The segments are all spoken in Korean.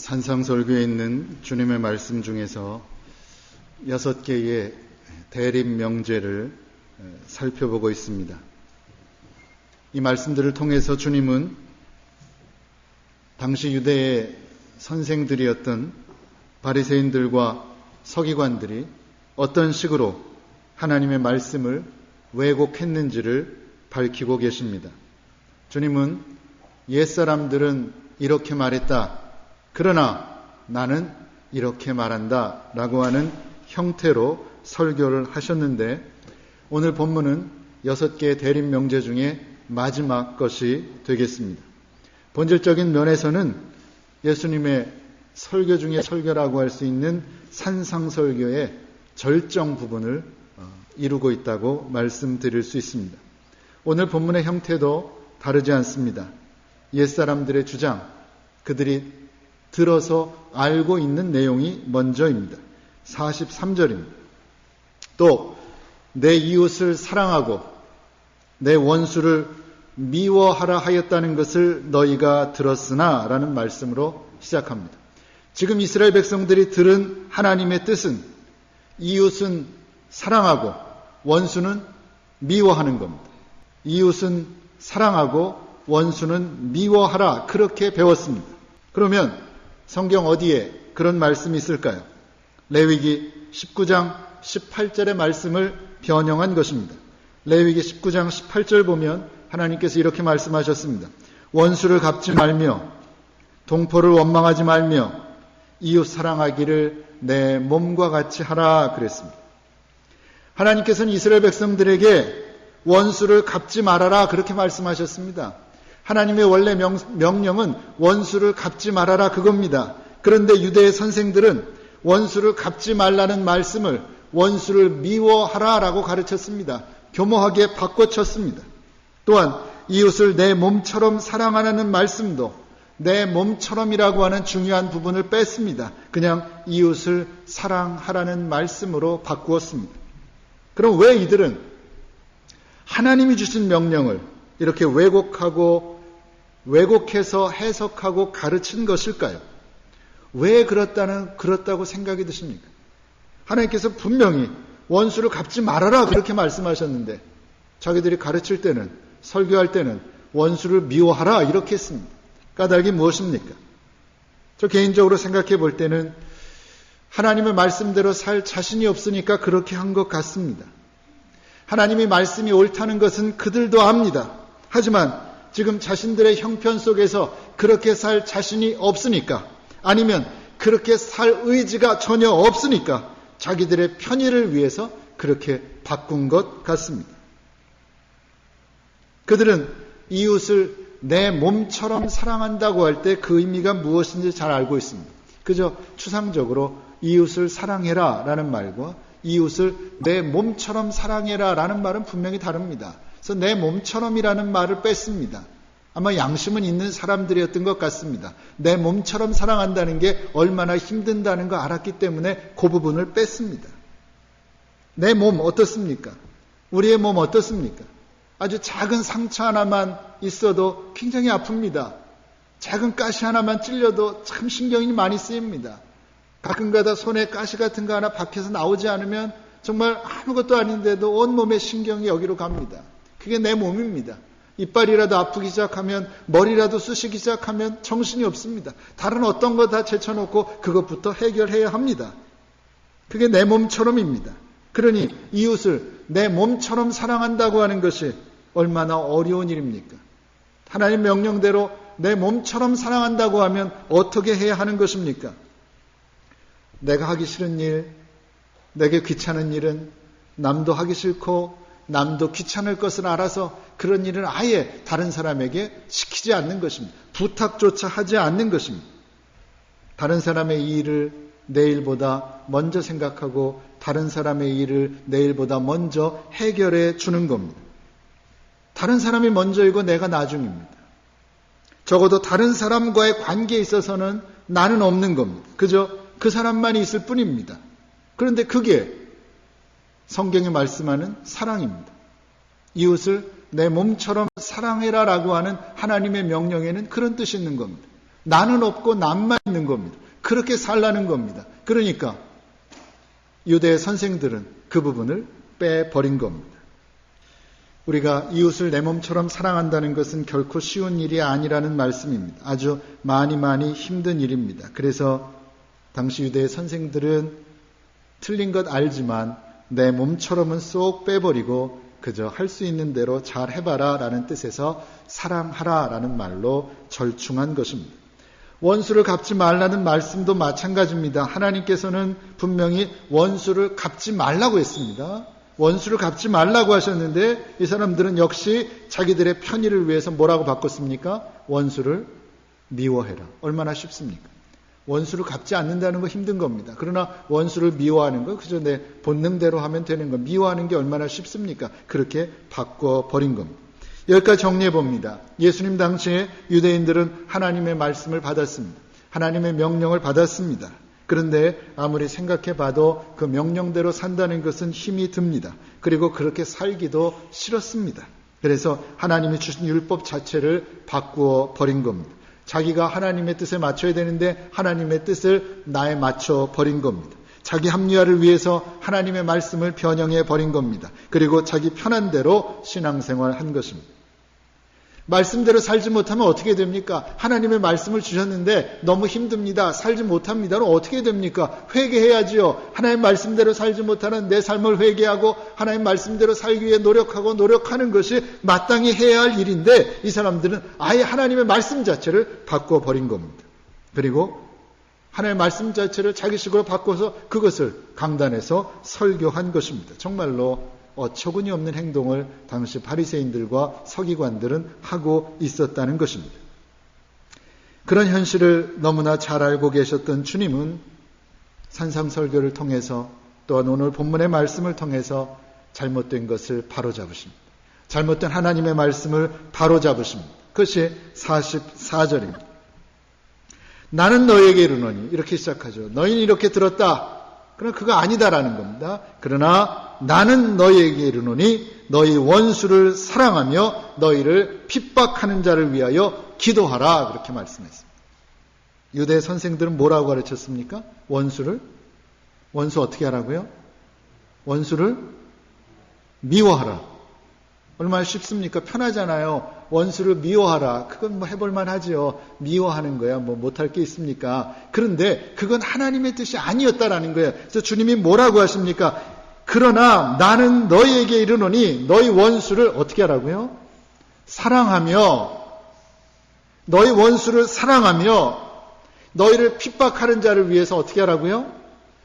산상설교에 있는 주님의 말씀 중에서 6개의 대림 명제를 살펴보고 있습니다. 이 말씀들을 통해서 주님은 당시 유대의 선생들이었던 바리새인들과 서기관들이 어떤 식으로 하나님의 말씀을 왜곡했는지를 밝히고 계십니다. 주님은 옛사람들은 이렇게 말했다. 그러나 나는 이렇게 말한다 라고 하는 형태로 설교를 하셨는데, 오늘 본문은 6개의 대림 명제 중에 마지막 것이 되겠습니다. 본질적인 면에서는 예수님의 설교 중에 설교라고 할 수 있는 산상설교의 절정 부분을 이루고 있다고 말씀드릴 수 있습니다. 오늘 본문의 형태도 다르지 않습니다. 옛사람들의 주장, 그들이 들어서 알고 있는 내용이 먼저입니다. 43절입니다. 또 내 이웃을 사랑하고 내 원수를 미워하라 하였다는 것을 너희가 들었으나 라는 말씀으로 시작합니다. 지금 이스라엘 백성들이 들은 하나님의 뜻은 이웃은 사랑하고 원수는 미워하는 겁니다. 이웃은 사랑하고 원수는 미워하라, 그렇게 배웠습니다. 그러면 성경 어디에 그런 말씀이 있을까요? 레위기 19장 18절의 말씀을 변형한 것입니다. 레위기 19장 18절 보면 하나님께서 이렇게 말씀하셨습니다. 원수를 갚지 말며 동포를 원망하지 말며 이웃 사랑하기를 내 몸과 같이 하라 그랬습니다. 하나님께서는 이스라엘 백성들에게 원수를 갚지 말아라 그렇게 말씀하셨습니다. 하나님의 원래 명령은 원수를 갚지 말아라 그겁니다. 그런데 유대의 선생들은 원수를 갚지 말라는 말씀을 원수를 미워하라라고 가르쳤습니다. 교모하게 바꿔쳤습니다. 또한 이웃을 내 몸처럼 사랑하라는 말씀도 내 몸처럼이라고 하는 중요한 부분을 뺐습니다. 그냥 이웃을 사랑하라는 말씀으로 바꾸었습니다. 그럼 왜 이들은 하나님이 주신 명령을 이렇게 왜곡해서 해석하고 가르친 것일까요? 왜 그렇다고 생각이 드십니까? 하나님께서 분명히 원수를 갚지 말아라 그렇게 말씀하셨는데 자기들이 가르칠 때는, 설교할 때는 원수를 미워하라 이렇게 했습니다. 까닭이 무엇입니까? 저 개인적으로 생각해 볼 때는 하나님의 말씀대로 살 자신이 없으니까 그렇게 한 것 같습니다. 하나님의 말씀이 옳다는 것은 그들도 압니다. 하지만 지금 자신들의 형편 속에서 그렇게 살 자신이 없으니까, 아니면 그렇게 살 의지가 전혀 없으니까 자기들의 편의를 위해서 그렇게 바꾼 것 같습니다. 그들은 이웃을 내 몸처럼 사랑한다고 할 때 그 의미가 무엇인지 잘 알고 있습니다. 그저 추상적으로 이웃을 사랑해라 라는 말과 이웃을 내 몸처럼 사랑해라 라는 말은 분명히 다릅니다. 그래서 내 몸처럼이라는 말을 뺐습니다. 아마 양심은 있는 사람들이었던 것 같습니다. 내 몸처럼 사랑한다는 게 얼마나 힘든다는 거 알았기 때문에 그 부분을 뺐습니다. 내 몸 어떻습니까? 우리의 몸 어떻습니까? 아주 작은 상처 하나만 있어도 굉장히 아픕니다. 작은 가시 하나만 찔려도 참 신경이 많이 쓰입니다. 가끔가다 손에 가시 같은 거 하나 박혀서 나오지 않으면 정말 아무것도 아닌데도 온몸에 신경이 여기로 갑니다. 그게 내 몸입니다. 이빨이라도 아프기 시작하면, 머리라도 쑤시기 시작하면 정신이 없습니다. 다른 어떤 거 다 제쳐놓고 그것부터 해결해야 합니다. 그게 내 몸처럼입니다. 그러니 이웃을 내 몸처럼 사랑한다고 하는 것이 얼마나 어려운 일입니까? 하나님 명령대로 내 몸처럼 사랑한다고 하면 어떻게 해야 하는 것입니까? 내가 하기 싫은 일, 내게 귀찮은 일은 남도 하기 싫고 남도 귀찮을 것을 알아서 그런 일은 아예 다른 사람에게 시키지 않는 것입니다. 부탁조차 하지 않는 것입니다. 다른 사람의 일을 내일보다 먼저 생각하고 다른 사람의 일을 내일보다 먼저 해결해 주는 겁니다. 다른 사람이 먼저이고 내가 나중입니다. 적어도 다른 사람과의 관계에 있어서는 나는 없는 겁니다. 그저 그 사람만이 있을 뿐입니다. 그런데 그게 성경이 말씀하는 사랑입니다. 이웃을 내 몸처럼 사랑해라라고 하는 하나님의 명령에는 그런 뜻이 있는 겁니다. 나는 없고 남만 있는 겁니다. 그렇게 살라는 겁니다. 그러니까 유대 선생들은 그 부분을 빼버린 겁니다. 우리가 이웃을 내 몸처럼 사랑한다는 것은 결코 쉬운 일이 아니라는 말씀입니다. 아주 많이 힘든 일입니다. 그래서 당시 유대 선생들은 틀린 것 알지만 내 몸처럼은 쏙 빼버리고 그저 할 수 있는 대로 잘 해봐라 라는 뜻에서 사랑하라 라는 말로 절충한 것입니다. 원수를 갚지 말라는 말씀도 마찬가지입니다. 하나님께서는 분명히 원수를 갚지 말라고 했습니다. 원수를 갚지 말라고 하셨는데 이 사람들은 역시 자기들의 편의를 위해서 뭐라고 바꿨습니까? 원수를 미워해라. 얼마나 쉽습니까? 원수를 갚지 않는다는 거 힘든 겁니다. 그러나 원수를 미워하는 거 그저 내 본능대로 하면 되는 거 미워하는 게 얼마나 쉽습니까? 그렇게 바꿔버린 겁니다. 여기까지 정리해 봅니다. 예수님 당시에 유대인들은 하나님의 말씀을 받았습니다. 하나님의 명령을 받았습니다. 그런데 아무리 생각해 봐도 그 명령대로 산다는 것은 힘이 듭니다. 그리고 그렇게 살기도 싫었습니다. 그래서 하나님이 주신 율법 자체를 바꾸어 버린 겁니다. 자기가 하나님의 뜻에 맞춰야 되는데 하나님의 뜻을 나에 맞춰 버린 겁니다. 자기 합리화를 위해서 하나님의 말씀을 변형해 버린 겁니다. 그리고 자기 편한 대로 신앙생활을 한 것입니다. 말씀대로 살지 못하면 어떻게 됩니까? 하나님의 말씀을 주셨는데 너무 힘듭니다. 살지 못합니다는 어떻게 됩니까? 회개해야지요. 하나님 말씀대로 살지 못하는 내 삶을 회개하고 하나님 말씀대로 살기 위해 노력하는 것이 마땅히 해야 할 일인데 이 사람들은 아예 하나님의 말씀 자체를 바꿔버린 겁니다. 그리고 하나님의 말씀 자체를 자기식으로 바꿔서 그것을 강단에서 설교한 것입니다. 정말로 어처구니 없는 행동을 당시 바리새인들과 서기관들은 하고 있었다는 것입니다. 그런 현실을 너무나 잘 알고 계셨던 주님은 산상설교를 통해서 또한 오늘 본문의 말씀을 통해서 잘못된 것을 바로잡으십니다. 잘못된 하나님의 말씀을 바로잡으십니다. 그것이 44절입니다. 나는 너에게 이르노니 이렇게 시작하죠. 너희는 이렇게 들었다. 그러나 그거 아니다라는 겁니다. 그러나 나는 너희에게 이르노니 너희 원수를 사랑하며 너희를 핍박하는 자를 위하여 기도하라 그렇게 말씀했습니다. 유대 선생들은 뭐라고 가르쳤습니까? 원수 어떻게 하라고요? 원수를 미워하라. 얼마나 쉽습니까? 편하잖아요. 원수를 미워하라. 그건 뭐 해볼만 하지요. 미워하는 거야. 뭐 못할 게 있습니까? 그런데 그건 하나님의 뜻이 아니었다라는 거예요. 그래서 주님이 뭐라고 하십니까? 그러나 나는 너희에게 이르노니 너희 원수를 어떻게 하라고요? 사랑하며 너희 원수를 사랑하며 너희를 핍박하는 자를 위해서 어떻게 하라고요?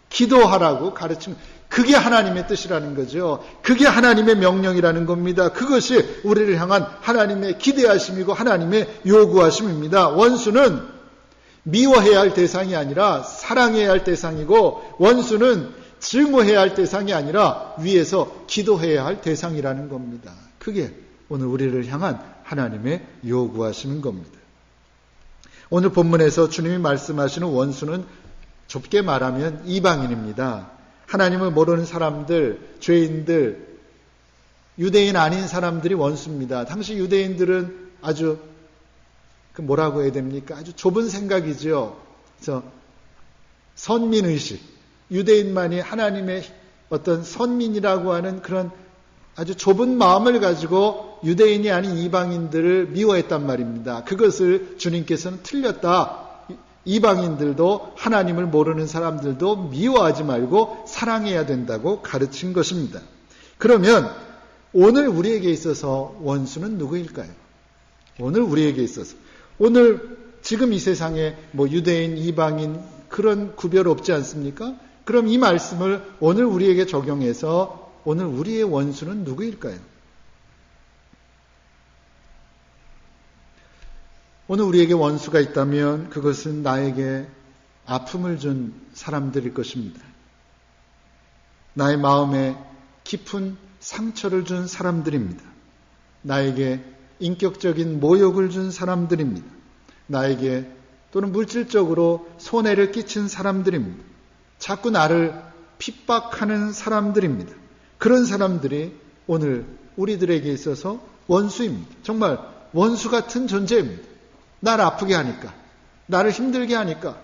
기도하라고 가르친 그게 하나님의 뜻이라는 거죠. 그게 하나님의 명령이라는 겁니다. 그것이 우리를 향한 하나님의 기대하심이고 하나님의 요구하심입니다. 원수는 미워해야 할 대상이 아니라 사랑해야 할 대상이고 원수는 증오해야 할 대상이 아니라 위에서 기도해야 할 대상이라는 겁니다. 그게 오늘 우리를 향한 하나님의 요구하시는 겁니다. 오늘 본문에서 주님이 말씀하시는 원수는 좁게 말하면 이방인입니다. 하나님을 모르는 사람들, 죄인들, 유대인 아닌 사람들이 원수입니다. 당시 유대인들은 아주 뭐라고 해야 됩니까? 아주 좁은 생각이죠. 그래서 선민의식, 유대인만이 하나님의 어떤 선민이라고 하는 그런 아주 좁은 마음을 가지고 유대인이 아닌 이방인들을 미워했단 말입니다. 그것을 주님께서는 틀렸다. 이방인들도 하나님을 모르는 사람들도 미워하지 말고 사랑해야 된다고 가르친 것입니다. 그러면 오늘 우리에게 있어서 원수는 누구일까요? 오늘 우리에게 있어서 오늘 지금 이 세상에 뭐 유대인, 이방인 그런 구별 없지 않습니까? 그럼 이 말씀을 오늘 우리에게 적용해서 오늘 우리의 원수는 누구일까요? 오늘 우리에게 원수가 있다면 그것은 나에게 아픔을 준 사람들일 것입니다. 나의 마음에 깊은 상처를 준 사람들입니다. 나에게 인격적인 모욕을 준 사람들입니다. 나에게 또는 물질적으로 손해를 끼친 사람들입니다. 자꾸 나를 핍박하는 사람들입니다. 그런 사람들이 오늘 우리들에게 있어서 원수입니다. 정말 원수 같은 존재입니다. 날 아프게 하니까, 나를 힘들게 하니까